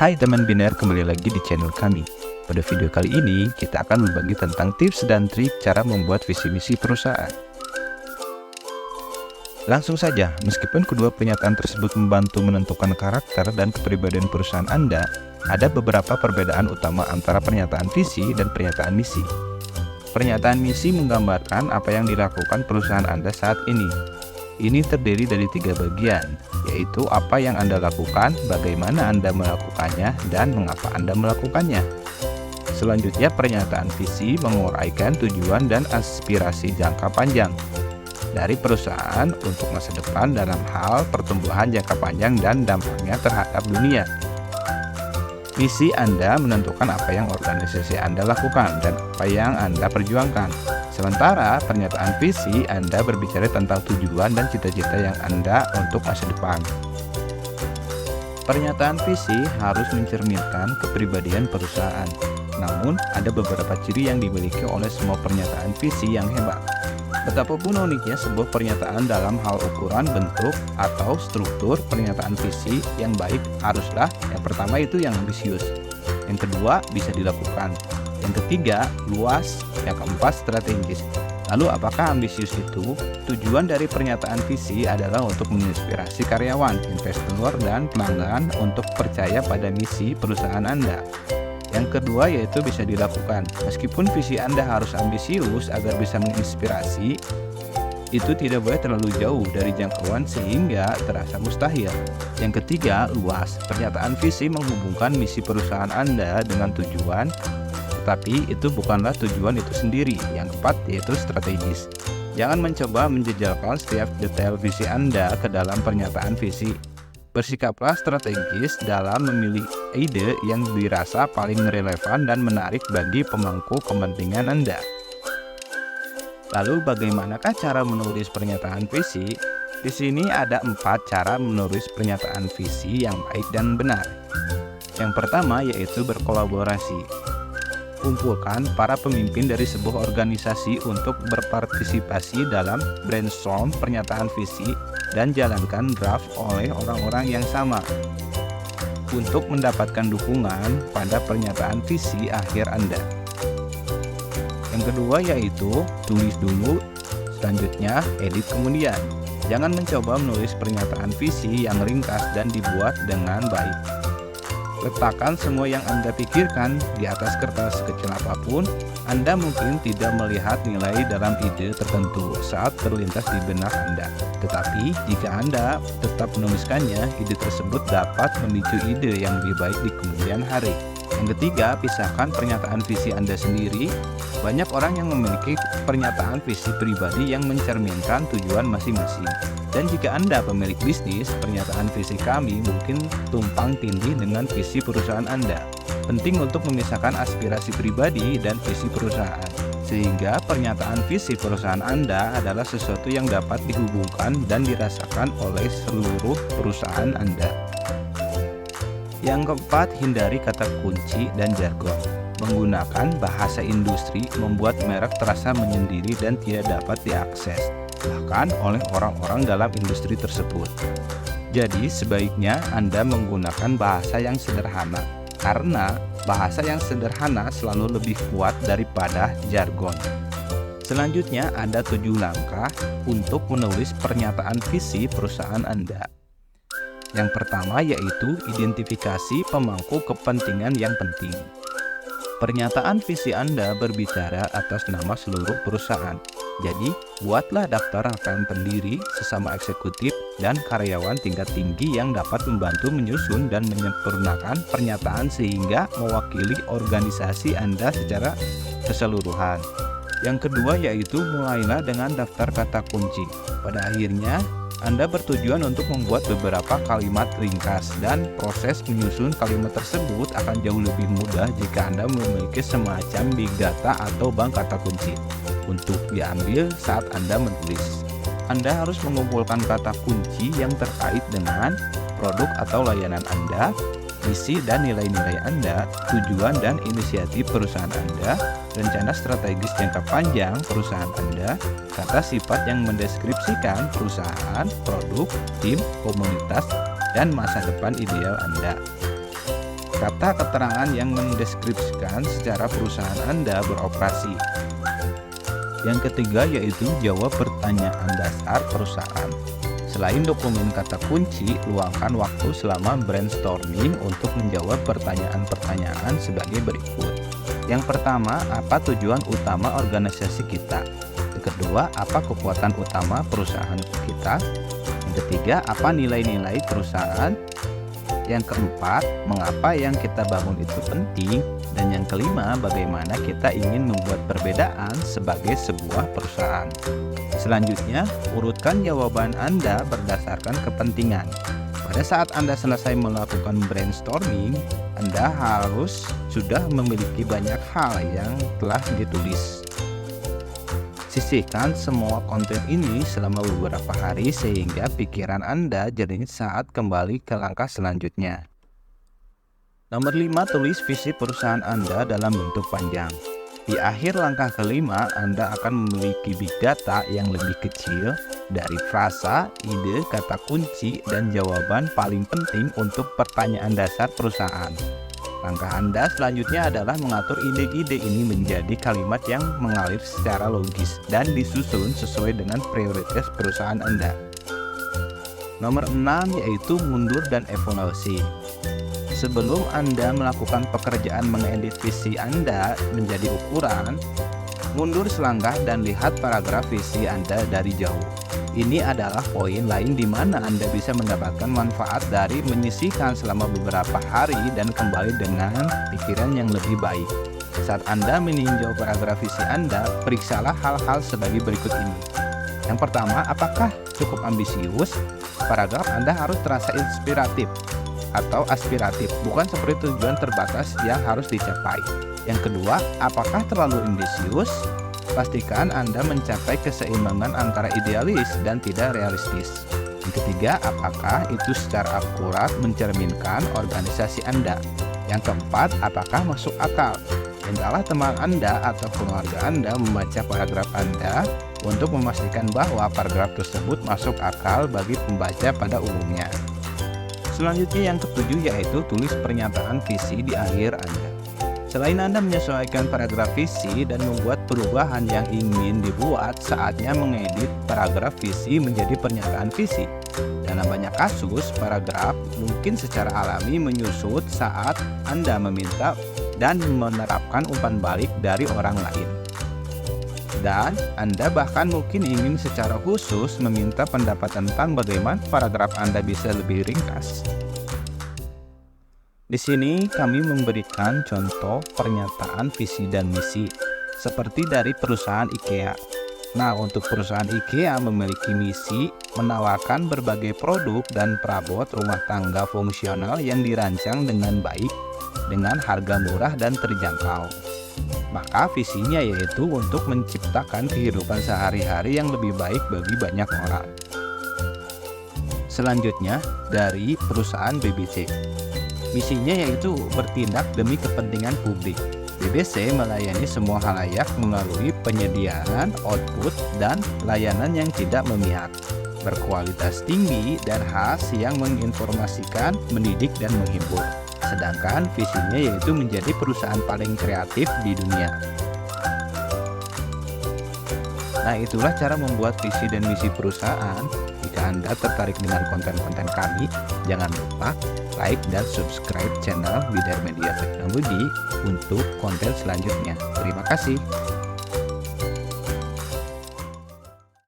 Hai teman biner, kembali lagi di channel kami. Pada video kali ini, kita akan berbagi tentang tips dan trik cara membuat visi misi perusahaan. Langsung saja, meskipun kedua pernyataan tersebut membantu menentukan karakter dan kepribadian perusahaan Anda, ada beberapa perbedaan utama antara pernyataan visi dan pernyataan misi. Pernyataan misi menggambarkan apa yang dilakukan perusahaan Anda saat ini. Ini terdiri dari 3 bagian, yaitu apa yang Anda lakukan, bagaimana Anda melakukannya, dan mengapa Anda melakukannya. Selanjutnya, pernyataan visi menguraikan tujuan dan aspirasi jangka panjang dari perusahaan untuk masa depan dalam hal pertumbuhan jangka panjang dan dampaknya terhadap dunia. Misi Anda menentukan apa yang organisasi Anda lakukan dan apa yang Anda perjuangkan. Sementara pernyataan visi Anda berbicara tentang tujuan dan cita-cita yang Anda untuk masa depan. Pernyataan visi harus mencerminkan kepribadian perusahaan. Namun, ada beberapa ciri yang dimiliki oleh semua pernyataan visi yang hebat. Betapapun uniknya sebuah pernyataan dalam hal ukuran, bentuk, atau struktur, pernyataan visi yang baik haruslah yang pertama itu yang ambisius, yang kedua bisa dilakukan, yang ketiga luas, yang keempat strategis. Lalu apakah ambisius itu? Tujuan dari pernyataan visi adalah untuk menginspirasi karyawan, investor, dan pelanggan untuk percaya pada misi perusahaan Anda. Yang kedua yaitu bisa dilakukan. Meskipun visi Anda harus ambisius agar bisa menginspirasi, itu tidak boleh terlalu jauh dari jangkauan sehingga terasa mustahil. Yang ketiga, luas. Pernyataan visi menghubungkan misi perusahaan Anda dengan tujuan, tetapi itu bukanlah tujuan itu sendiri. Yang keempat yaitu strategis. Jangan mencoba menjejalkan setiap detail visi Anda ke dalam pernyataan visi. Bersikaplah strategis dalam memilih ide yang dirasa paling relevan dan menarik bagi pemangku kepentingan Anda. Lalu bagaimanakah cara menulis pernyataan visi? Di sini ada 4 cara menulis pernyataan visi yang baik dan benar. Yang pertama yaitu berkolaborasi. Kumpulkan para pemimpin dari sebuah organisasi untuk berpartisipasi dalam brainstorm pernyataan visi dan jalankan draft oleh orang-orang yang sama untuk mendapatkan dukungan pada pernyataan visi akhir Anda. Yang kedua yaitu tulis dulu, selanjutnya edit kemudian. Jangan mencoba menulis pernyataan visi yang ringkas dan dibuat dengan baik. Letakkan semua yang Anda pikirkan di atas kertas sekecil apapun. Anda mungkin tidak melihat nilai dalam ide tertentu saat terlintas di benak Anda. Tetapi jika Anda tetap menuliskannya, ide tersebut dapat memicu ide yang lebih baik di kemudian hari. Yang ketiga, pisahkan pernyataan visi Anda sendiri. Banyak orang yang memiliki pernyataan visi pribadi yang mencerminkan tujuan masing-masing. Dan jika Anda pemilik bisnis, pernyataan visi kami mungkin tumpang tindih dengan visi perusahaan Anda. Penting untuk memisahkan aspirasi pribadi dan visi perusahaan, sehingga pernyataan visi perusahaan Anda adalah sesuatu yang dapat dihubungkan dan dirasakan oleh seluruh perusahaan Anda. Yang keempat, hindari kata kunci dan jargon. Menggunakan bahasa industri membuat merek terasa menyendiri dan tidak dapat diakses, bahkan oleh orang-orang dalam industri tersebut. Jadi sebaiknya Anda menggunakan bahasa yang sederhana, karena bahasa yang sederhana selalu lebih kuat daripada jargon. Selanjutnya ada 7 langkah untuk menulis pernyataan visi perusahaan Anda. Yang pertama yaitu identifikasi pemangku kepentingan yang penting. Pernyataan visi Anda berbicara atas nama seluruh perusahaan. Jadi, buatlah daftar rekan pendiri, sesama eksekutif, dan karyawan tingkat tinggi yang dapat membantu menyusun dan menyempurnakan pernyataan sehingga mewakili organisasi Anda secara keseluruhan. Yang kedua yaitu mulailah dengan daftar kata kunci. Pada akhirnya, Anda bertujuan untuk membuat beberapa kalimat ringkas dan proses menyusun kalimat tersebut akan jauh lebih mudah jika Anda memiliki semacam big data atau bank kata kunci untuk diambil saat Anda menulis. Anda harus mengumpulkan kata kunci yang terkait dengan produk atau layanan Anda, misi dan nilai-nilai Anda, tujuan dan inisiatif perusahaan Anda, rencana strategis jangka panjang perusahaan Anda, kata sifat yang mendeskripsikan perusahaan, produk, tim, komunitas, dan masa depan ideal Anda. kata keterangan yang mendeskripsikan secara perusahaan Anda beroperasi. Yang ketiga yaitu jawab pertanyaan dasar perusahaan. Selain dokumen kata kunci, luangkan waktu selama brainstorming untuk menjawab pertanyaan-pertanyaan sebagai berikut. Yang pertama, apa tujuan utama organisasi kita? Yang kedua, apa kekuatan utama perusahaan kita? Yang ketiga, apa nilai-nilai perusahaan? Yang keempat, mengapa yang kita bangun itu penting? Dan yang kelima, bagaimana kita ingin membuat perbedaan sebagai sebuah perusahaan. Selanjutnya, urutkan jawaban Anda berdasarkan kepentingan. Pada saat Anda selesai melakukan brainstorming, Anda harus sudah memiliki banyak hal yang telah ditulis. Sisihkan semua konten ini selama beberapa hari sehingga pikiran Anda jernih saat kembali ke langkah selanjutnya. Nomor 5, tulis visi perusahaan Anda dalam bentuk panjang. Di akhir langkah kelima, Anda akan memiliki big data yang lebih kecil dari frasa, ide, kata kunci, dan jawaban paling penting untuk pertanyaan dasar perusahaan. Langkah Anda selanjutnya adalah mengatur ide-ide ini menjadi kalimat yang mengalir secara logis dan disusun sesuai dengan prioritas perusahaan Anda. Nomor 6 yaitu mundur dan evaluasi. Sebelum Anda melakukan pekerjaan mengedit visi Anda menjadi ukuran, mundur selangkah dan lihat paragraf visi Anda dari jauh. Ini adalah poin lain di mana Anda bisa mendapatkan manfaat dari menyisihkan selama beberapa hari dan kembali dengan pikiran yang lebih baik. Saat Anda meninjau paragraf visi Anda, periksalah hal-hal sebagai berikut ini. Yang pertama, apakah cukup ambisius? Paragraf Anda harus terasa inspiratif atau aspiratif, bukan seperti tujuan terbatas yang harus dicapai. Yang kedua, apakah terlalu ambisius? Pastikan Anda mencapai keseimbangan antara idealis dan tidak realistis. Yang ketiga, apakah itu secara akurat mencerminkan organisasi Anda? Yang keempat, apakah masuk akal? Mintalah teman Anda atau keluarga Anda membaca paragraf Anda untuk memastikan bahwa paragraf tersebut masuk akal bagi pembaca pada umumnya. Selanjutnya yang ketujuh yaitu tulis pernyataan visi di akhir Anda. Selain Anda menyesuaikan paragraf visi dan membuat perubahan yang ingin dibuat, saatnya mengedit paragraf visi menjadi pernyataan visi. Dalam banyak kasus, paragraf mungkin secara alami menyusut saat Anda meminta dan menerapkan umpan balik dari orang lain. Dan Anda bahkan mungkin ingin secara khusus meminta pendapat tentang bagaimana paragraf Anda bisa lebih ringkas. Di sini kami memberikan contoh pernyataan visi dan misi seperti dari perusahaan IKEA. Nah, untuk perusahaan IKEA memiliki misi menawarkan berbagai produk dan perabot rumah tangga fungsional yang dirancang dengan baik dengan harga murah dan terjangkau. Maka visinya yaitu untuk menciptakan kehidupan sehari-hari yang lebih baik bagi banyak orang. Selanjutnya dari perusahaan BBC. Misinya yaitu bertindak demi kepentingan publik. BBC melayani semua halayak melalui penyediaan, output, dan layanan yang tidak memihak, berkualitas tinggi dan khas yang menginformasikan, mendidik, dan menghibur. Sedangkan visinya yaitu menjadi perusahaan paling kreatif di dunia. Nah, itulah cara membuat visi dan misi perusahaan. Jika Anda tertarik dengan konten-konten kami, jangan lupa like dan subscribe channel Bidar Media Teknologi untuk konten selanjutnya. Terima kasih.